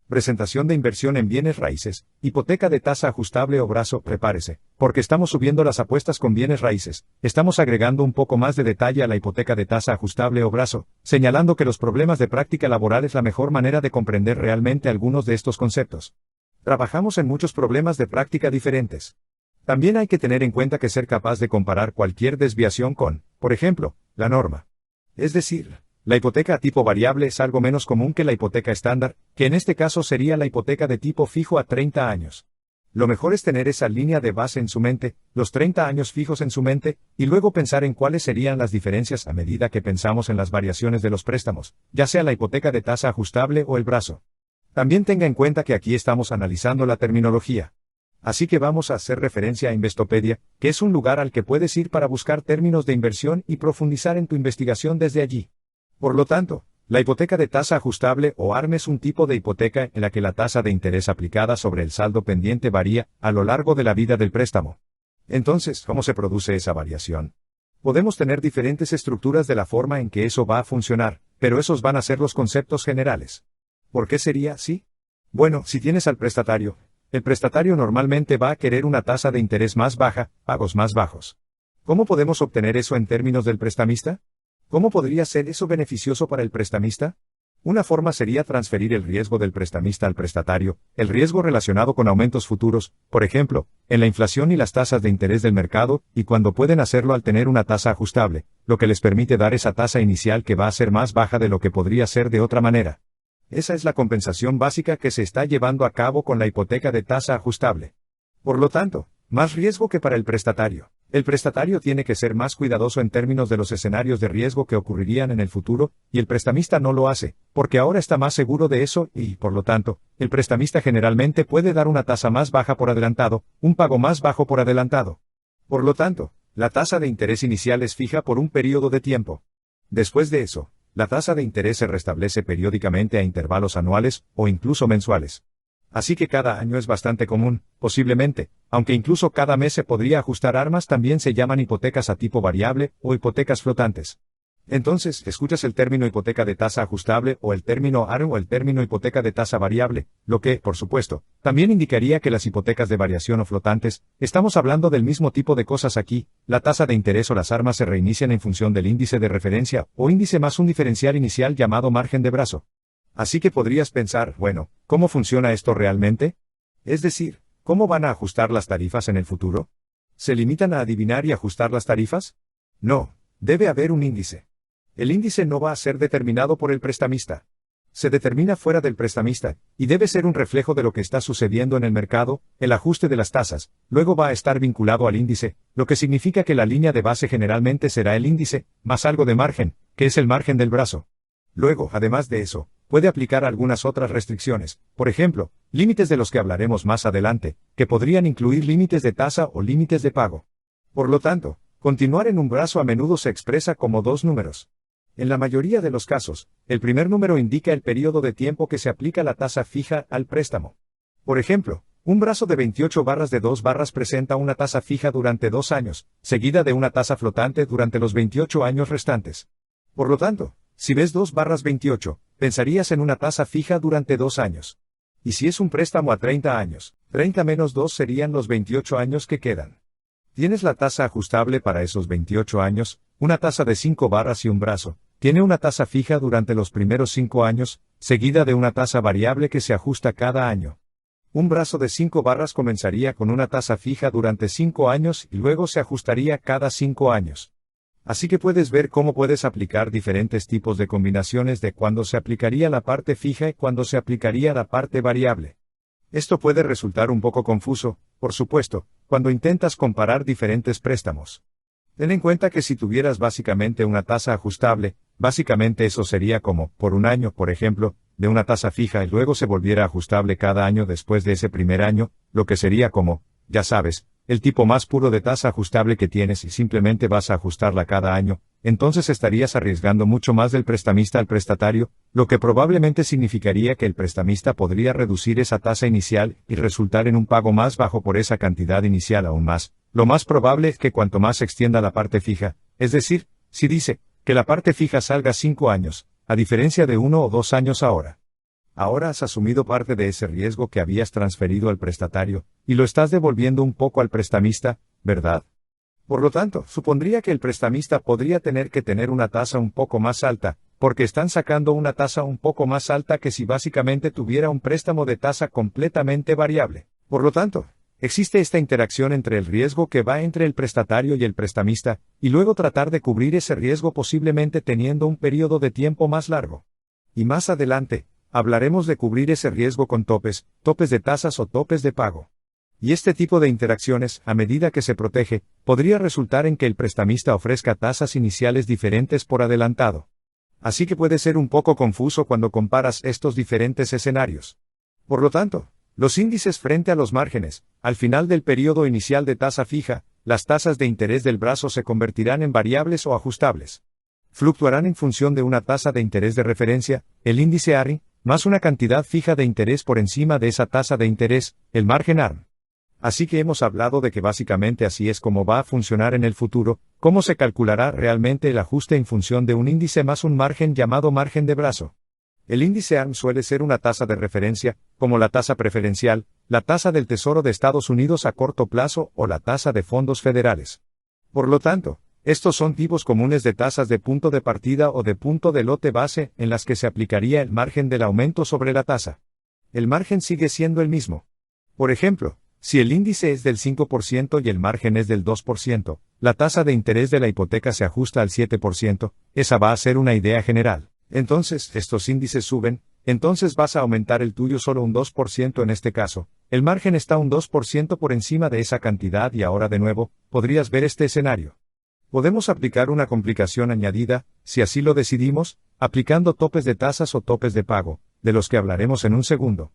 Presentación de inversión en bienes raíces, hipoteca de tasa ajustable o brazo, prepárese, porque estamos subiendo las apuestas con bienes raíces, estamos agregando un poco más de detalle a la hipoteca de tasa ajustable o brazo, señalando que los problemas de práctica laboral es la mejor manera de comprender realmente algunos de estos conceptos. Trabajamos en muchos problemas de práctica diferentes. También hay que tener en cuenta que ser capaz de comparar cualquier desviación con, por ejemplo, la norma. Es decir, la hipoteca a tipo variable es algo menos común que la hipoteca estándar, que en este caso sería la hipoteca de tipo fijo a 30 años. Lo mejor es tener esa línea de base en su mente, los 30 años fijos en su mente, y luego pensar en cuáles serían las diferencias a medida que pensamos en las variaciones de los préstamos, ya sea la hipoteca de tasa ajustable o el brazo. También tenga en cuenta que aquí estamos analizando la terminología. Así que vamos a hacer referencia a Investopedia, que es un lugar al que puedes ir para buscar términos de inversión y profundizar en tu investigación desde allí. Por lo tanto, la hipoteca de tasa ajustable o ARM es un tipo de hipoteca en la que la tasa de interés aplicada sobre el saldo pendiente varía a lo largo de la vida del préstamo. Entonces, ¿cómo se produce esa variación? Podemos tener diferentes estructuras de la forma en que eso va a funcionar, pero esos van a ser los conceptos generales. ¿Por qué sería así? Bueno, si tienes al prestatario, el prestatario normalmente va a querer una tasa de interés más baja, pagos más bajos. ¿Cómo podemos obtener eso en términos del prestamista? ¿Cómo podría ser eso beneficioso para el prestamista? Una forma sería transferir el riesgo del prestamista al prestatario, el riesgo relacionado con aumentos futuros, por ejemplo, en la inflación y las tasas de interés del mercado, y cuando pueden hacerlo al tener una tasa ajustable, lo que les permite dar esa tasa inicial que va a ser más baja de lo que podría ser de otra manera. Esa es la compensación básica que se está llevando a cabo con la hipoteca de tasa ajustable. Por lo tanto, más riesgo que para el prestatario. El prestatario tiene que ser más cuidadoso en términos de los escenarios de riesgo que ocurrirían en el futuro, y el prestamista no lo hace, porque ahora está más seguro de eso y, por lo tanto, el prestamista generalmente puede dar una tasa más baja por adelantado, un pago más bajo por adelantado. Por lo tanto, la tasa de interés inicial es fija por un periodo de tiempo. Después de eso, la tasa de interés se restablece periódicamente a intervalos anuales o incluso mensuales. Así que cada año es bastante común, posiblemente, aunque incluso cada mes se podría ajustar. ARMs también se llaman hipotecas a tipo variable o hipotecas flotantes. Entonces, escuchas el término hipoteca de tasa ajustable o el término ARM o el término hipoteca de tasa variable, lo que, por supuesto, también indicaría que las hipotecas de variación o flotantes, estamos hablando del mismo tipo de cosas aquí, la tasa de interés o las ARMs se reinician en función del índice de referencia o índice más un diferencial inicial llamado margen de brazo. Así que podrías pensar, bueno, ¿cómo funciona esto realmente? Es decir, ¿cómo van a ajustar las tarifas en el futuro? ¿Se limitan a adivinar y ajustar las tarifas? No, debe haber un índice. El índice no va a ser determinado por el prestamista. Se determina fuera del prestamista, y debe ser un reflejo de lo que está sucediendo en el mercado, el ajuste de las tasas, luego va a estar vinculado al índice, lo que significa que la línea de base generalmente será el índice, más algo de margen, que es el margen del brazo. Luego, además de eso, puede aplicar algunas otras restricciones, por ejemplo, límites de los que hablaremos más adelante, que podrían incluir límites de tasa o límites de pago. Por lo tanto, continuar en un brazo a menudo se expresa como dos números. En la mayoría de los casos, el primer número indica el periodo de tiempo que se aplica la tasa fija al préstamo. Por ejemplo, un brazo de 28 barras de 2 barras presenta una tasa fija durante 2 años, seguida de una tasa flotante durante los 28 años restantes. Por lo tanto, si ves 2 barras 28, pensarías en una tasa fija durante 2 años. Y si es un préstamo a 30 años, 30 menos 2 serían los 28 años que quedan. Tienes la tasa ajustable para esos 28 años, una tasa de 5 barras y un brazo. Tiene una tasa fija durante los primeros 5 años, seguida de una tasa variable que se ajusta cada año. Un brazo de 5 barras comenzaría con una tasa fija durante 5 años y luego se ajustaría cada 5 años. Así que puedes ver cómo puedes aplicar diferentes tipos de combinaciones de cuándo se aplicaría la parte fija y cuándo se aplicaría la parte variable. Esto puede resultar un poco confuso, por supuesto, cuando intentas comparar diferentes préstamos. Ten en cuenta que si tuvieras básicamente una tasa ajustable, básicamente eso sería como, por un año, por ejemplo, de una tasa fija y luego se volviera ajustable cada año después de ese primer año, lo que sería como, ya sabes, el tipo más puro de tasa ajustable que tienes y simplemente vas a ajustarla cada año, entonces estarías arriesgando mucho más del prestamista al prestatario, lo que probablemente significaría que el prestamista podría reducir esa tasa inicial y resultar en un pago más bajo por esa cantidad inicial aún más. Lo más probable es que cuanto más se extienda la parte fija, es decir, si dice que la parte fija salga 5 años, a diferencia de 1 o 2 años ahora. Ahora has asumido parte de ese riesgo que habías transferido al prestatario, y lo estás devolviendo un poco al prestamista, ¿verdad? Por lo tanto, supondría que el prestamista podría tener que tener una tasa un poco más alta, porque están sacando una tasa un poco más alta que si básicamente tuviera un préstamo de tasa completamente variable. Por lo tanto, existe esta interacción entre el riesgo que va entre el prestatario y el prestamista, y luego tratar de cubrir ese riesgo posiblemente teniendo un periodo de tiempo más largo. Y más adelante, hablaremos de cubrir ese riesgo con topes de tasas o topes de pago. Y este tipo de interacciones, a medida que se protege, podría resultar en que el prestamista ofrezca tasas iniciales diferentes por adelantado. Así que puede ser un poco confuso cuando comparas estos diferentes escenarios. Por lo tanto, los índices frente a los márgenes, al final del periodo inicial de tasa fija, las tasas de interés del brazo se convertirán en variables o ajustables. Fluctuarán en función de una tasa de interés de referencia, el índice ARRI, más una cantidad fija de interés por encima de esa tasa de interés, el margen ARM. Así que hemos hablado de que básicamente así es como va a funcionar en el futuro, cómo se calculará realmente el ajuste en función de un índice más un margen llamado margen de brazo. El índice ARM suele ser una tasa de referencia, como la tasa preferencial, la tasa del Tesoro de Estados Unidos a corto plazo o la tasa de fondos federales. Por lo tanto, estos son tipos comunes de tasas de punto de partida o de punto de lote base en las que se aplicaría el margen del aumento sobre la tasa. El margen sigue siendo el mismo. Por ejemplo, si el índice es del 5% y el margen es del 2%, la tasa de interés de la hipoteca se ajusta al 7%, esa va a ser una idea general. Entonces, estos índices suben, entonces vas a aumentar el tuyo solo un 2% en este caso, el margen está un 2% por encima de esa cantidad y ahora de nuevo, podrías ver este escenario. Podemos aplicar una complicación añadida, si así lo decidimos, aplicando topes de tasas o topes de pago, de los que hablaremos en un segundo.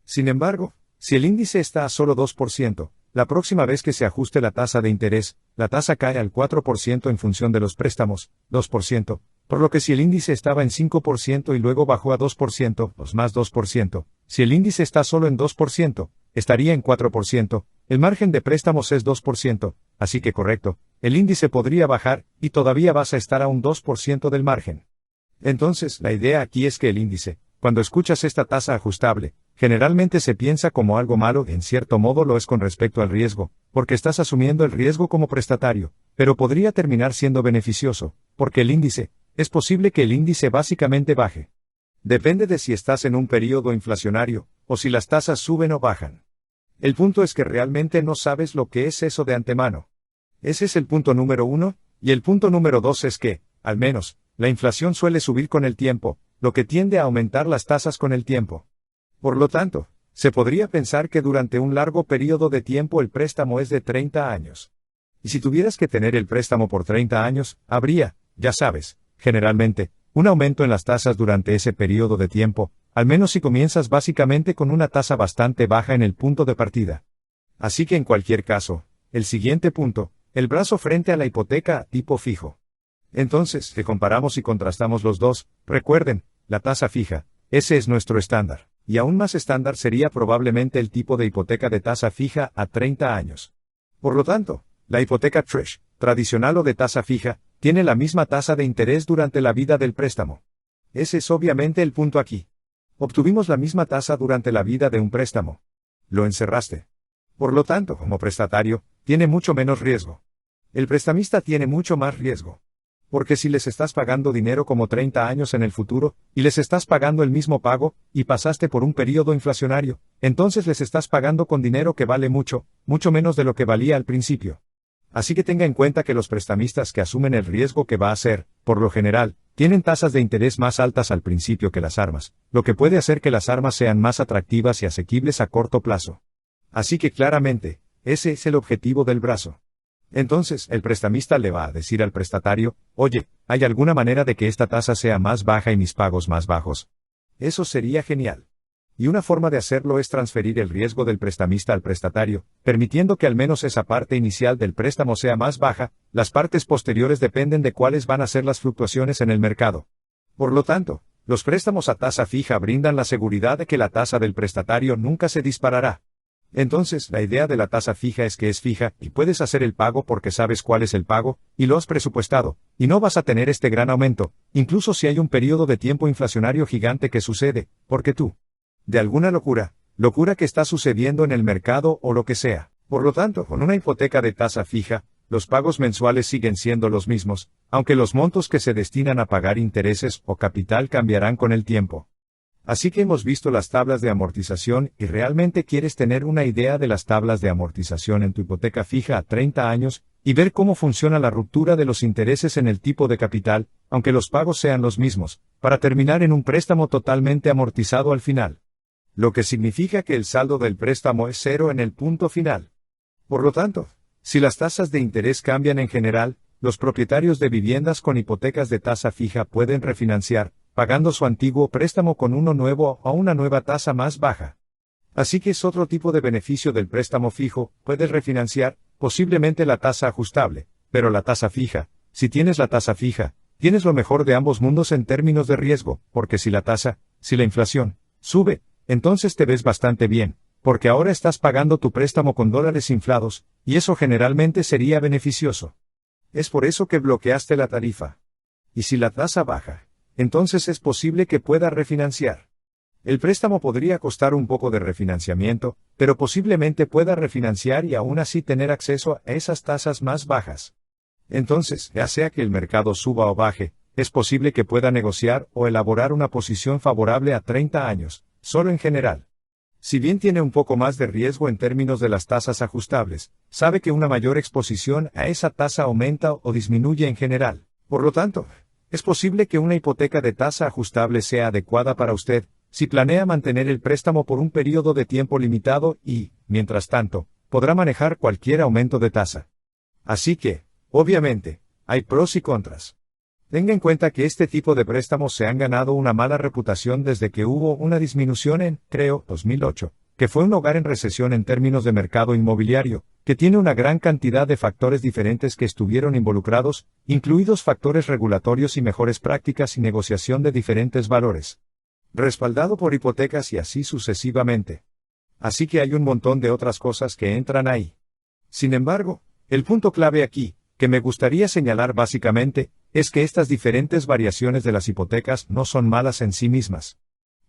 Sin embargo, si el índice está a solo 2%, la próxima vez que se ajuste la tasa de interés, la tasa cae al 4% en función de los préstamos, 2%, por lo que si el índice estaba en 5% y luego bajó a 2%, más 2%, si el índice está solo en 2%, estaría en 4%, el margen de préstamos es 2%, así que correcto, el índice podría bajar, y todavía vas a estar a un 2% del margen. Entonces, la idea aquí es que el índice, cuando escuchas esta tasa ajustable, generalmente se piensa como algo malo, en cierto modo lo es con respecto al riesgo, porque estás asumiendo el riesgo como prestatario, pero podría terminar siendo beneficioso, porque el índice, es posible que el índice básicamente baje. Depende de si estás en un periodo inflacionario, o si las tasas suben o bajan. El punto es que realmente no sabes lo que es eso de antemano. Ese es el punto número 1, y el punto número 2 es que, al menos, la inflación suele subir con el tiempo, lo que tiende a aumentar las tasas con el tiempo. Por lo tanto, se podría pensar que durante un largo periodo de tiempo el préstamo es de 30 años. Y si tuvieras que tener el préstamo por 30 años, habría, ya sabes, generalmente, un aumento en las tasas durante ese periodo de tiempo, al menos si comienzas básicamente con una tasa bastante baja en el punto de partida. Así que en cualquier caso, el siguiente punto, el brazo frente a la hipoteca a tipo fijo. Entonces, si comparamos y contrastamos los dos, recuerden, la tasa fija, ese es nuestro estándar, y aún más estándar sería probablemente el tipo de hipoteca de tasa fija a 30 años. Por lo tanto, la hipoteca Tresh, tradicional o de tasa fija, tiene la misma tasa de interés durante la vida del préstamo. Ese es obviamente el punto aquí. Obtuvimos la misma tasa durante la vida de un préstamo. Lo encerraste. Por lo tanto, como prestatario, tiene mucho menos riesgo. El prestamista tiene mucho más riesgo. Porque si les estás pagando dinero como 30 años en el futuro, y les estás pagando el mismo pago, y pasaste por un periodo inflacionario, entonces les estás pagando con dinero que vale mucho, mucho menos de lo que valía al principio. Así que tenga en cuenta que los prestamistas que asumen el riesgo que va a ser, por lo general, tienen tasas de interés más altas al principio que las armas, lo que puede hacer que las armas sean más atractivas y asequibles a corto plazo. Así que claramente, ese es el objetivo del brazo. Entonces, el prestamista le va a decir al prestatario, oye, ¿hay alguna manera de que esta tasa sea más baja y mis pagos más bajos? Eso sería genial. Y una forma de hacerlo es transferir el riesgo del prestamista al prestatario, permitiendo que al menos esa parte inicial del préstamo sea más baja, las partes posteriores dependen de cuáles van a ser las fluctuaciones en el mercado. Por lo tanto, los préstamos a tasa fija brindan la seguridad de que la tasa del prestatario nunca se disparará. Entonces, la idea de la tasa fija es que es fija, y puedes hacer el pago porque sabes cuál es el pago, y lo has presupuestado, y no vas a tener este gran aumento, incluso si hay un periodo de tiempo inflacionario gigante que sucede, porque tú de alguna locura que está sucediendo en el mercado o lo que sea. Por lo tanto, con una hipoteca de tasa fija, los pagos mensuales siguen siendo los mismos, aunque los montos que se destinan a pagar intereses o capital cambiarán con el tiempo. Así que hemos visto las tablas de amortización y realmente quieres tener una idea de las tablas de amortización en tu hipoteca fija a 30 años, y ver cómo funciona la ruptura de los intereses en el tipo de capital, aunque los pagos sean los mismos, para terminar en un préstamo totalmente amortizado al final. Lo que significa que el saldo del préstamo es cero en el punto final. Por lo tanto, si las tasas de interés cambian en general, los propietarios de viviendas con hipotecas de tasa fija pueden refinanciar, pagando su antiguo préstamo con uno nuevo a una nueva tasa más baja. Así que es otro tipo de beneficio del préstamo fijo, puedes refinanciar, posiblemente la tasa ajustable, pero la tasa fija, si tienes la tasa fija, tienes lo mejor de ambos mundos en términos de riesgo, porque si la inflación sube, entonces te ves bastante bien, porque ahora estás pagando tu préstamo con dólares inflados, y eso generalmente sería beneficioso. Es por eso que bloqueaste la tarifa. Y si la tasa baja, entonces es posible que pueda refinanciar. El préstamo podría costar un poco de refinanciamiento, pero posiblemente pueda refinanciar y aún así tener acceso a esas tasas más bajas. Entonces, ya sea que el mercado suba o baje, es posible que pueda negociar o elaborar una posición favorable a 30 años, solo en general. Si bien tiene un poco más de riesgo en términos de las tasas ajustables, sabe que una mayor exposición a esa tasa aumenta o disminuye en general. Por lo tanto, es posible que una hipoteca de tasa ajustable sea adecuada para usted, si planea mantener el préstamo por un periodo de tiempo limitado y, mientras tanto, podrá manejar cualquier aumento de tasa. Así que, obviamente, hay pros y contras. Tenga en cuenta que este tipo de préstamos se han ganado una mala reputación desde que hubo una disminución en, 2008, que fue un hogar en recesión en términos de mercado inmobiliario, que tiene una gran cantidad de factores diferentes que estuvieron involucrados, incluidos factores regulatorios y mejores prácticas y negociación de diferentes valores. Respaldado por hipotecas y así sucesivamente. Así que hay un montón de otras cosas que entran ahí. Sin embargo, el punto clave aquí, que me gustaría señalar básicamente, es que estas diferentes variaciones de las hipotecas no son malas en sí mismas.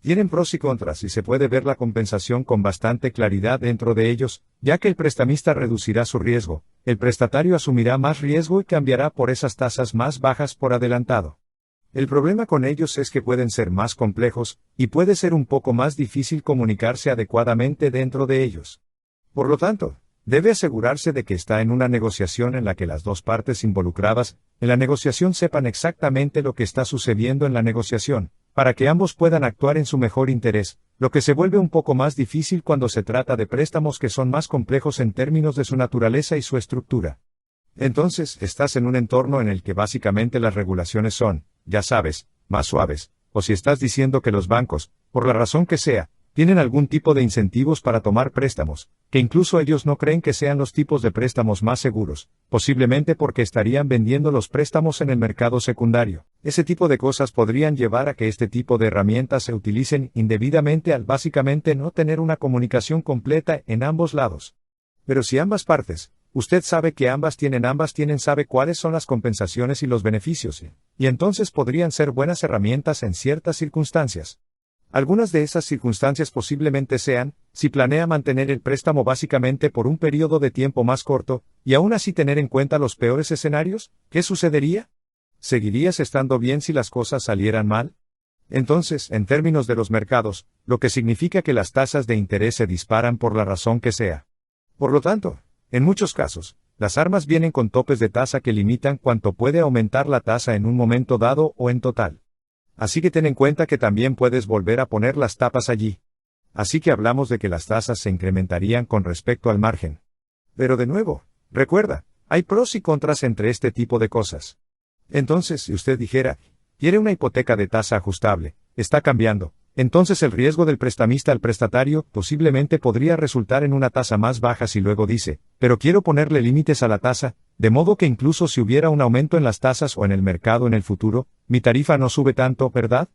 Tienen pros y contras y se puede ver la compensación con bastante claridad dentro de ellos, ya que el prestamista reducirá su riesgo, el prestatario asumirá más riesgo y cambiará por esas tasas más bajas por adelantado. El problema con ellos es que pueden ser más complejos, y puede ser un poco más difícil comunicarse adecuadamente dentro de ellos. Por lo tanto, debe asegurarse de que está en una negociación en la que las dos partes involucradas, en la negociación sepan exactamente lo que está sucediendo en la negociación, para que ambos puedan actuar en su mejor interés, lo que se vuelve un poco más difícil cuando se trata de préstamos que son más complejos en términos de su naturaleza y su estructura. Entonces, estás en un entorno en el que básicamente las regulaciones son, ya sabes, más suaves, o si estás diciendo que los bancos, por la razón que sea, tienen algún tipo de incentivos para tomar préstamos, que incluso ellos no creen que sean los tipos de préstamos más seguros, posiblemente porque estarían vendiendo los préstamos en el mercado secundario. Ese tipo de cosas podrían llevar a que este tipo de herramientas se utilicen indebidamente al básicamente no tener una comunicación completa en ambos lados. Pero si ambas partes, usted sabe que ambas tienen sabe cuáles son las compensaciones y los beneficios, y entonces podrían ser buenas herramientas en ciertas circunstancias. Algunas de esas circunstancias posiblemente sean, si planea mantener el préstamo básicamente por un periodo de tiempo más corto, y aún así tener en cuenta los peores escenarios, ¿qué sucedería? ¿Seguirías estando bien si las cosas salieran mal? Entonces, en términos de los mercados, lo que significa que las tasas de interés se disparan por la razón que sea. Por lo tanto, en muchos casos, las armas vienen con topes de tasa que limitan cuánto puede aumentar la tasa en un momento dado o en total. Así que ten en cuenta que también puedes volver a poner las tapas allí. Así que hablamos de que las tasas se incrementarían con respecto al margen. Pero de nuevo, recuerda, hay pros y contras entre este tipo de cosas. Entonces, si usted dijera, quiere una hipoteca de tasa ajustable, está cambiando, entonces el riesgo del prestamista al prestatario posiblemente podría resultar en una tasa más baja si luego dice, pero quiero ponerle límites a la tasa, de modo que incluso si hubiera un aumento en las tasas o en el mercado en el futuro, mi tarifa no sube tanto, ¿verdad?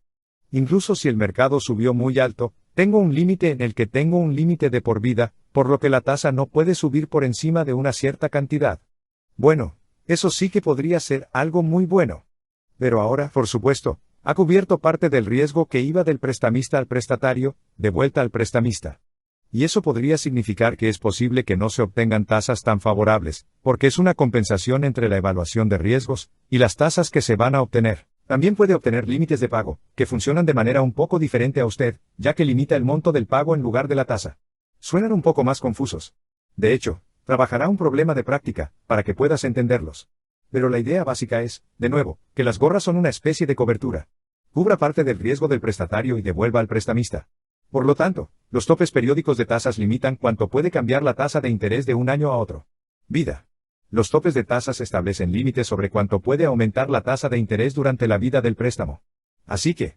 Incluso si el mercado subió muy alto, tengo un límite en el que tengo un límite de por vida, por lo que la tasa no puede subir por encima de una cierta cantidad. Bueno, eso sí que podría ser algo muy bueno. Pero ahora, por supuesto, Ha cubierto parte del riesgo que iba del prestamista al prestatario, de vuelta al prestamista. Y eso podría significar que es posible que no se obtengan tasas tan favorables, porque es una compensación entre la evaluación de riesgos y las tasas que se van a obtener. También puede obtener límites de pago, que funcionan de manera un poco diferente a usted, ya que limita el monto del pago en lugar de la tasa. Suenan un poco más confusos. De hecho, trabajará un problema de práctica, para que puedas entenderlos. Pero la idea básica es, de nuevo, que las gorras son una especie de cobertura. Cubra parte del riesgo del prestatario y devuelva al prestamista. Por lo tanto, los topes periódicos de tasas limitan cuánto puede cambiar la tasa de interés de un año a otro. Vida. Los topes de tasas establecen límites sobre cuánto puede aumentar la tasa de interés durante la vida del préstamo. Así que,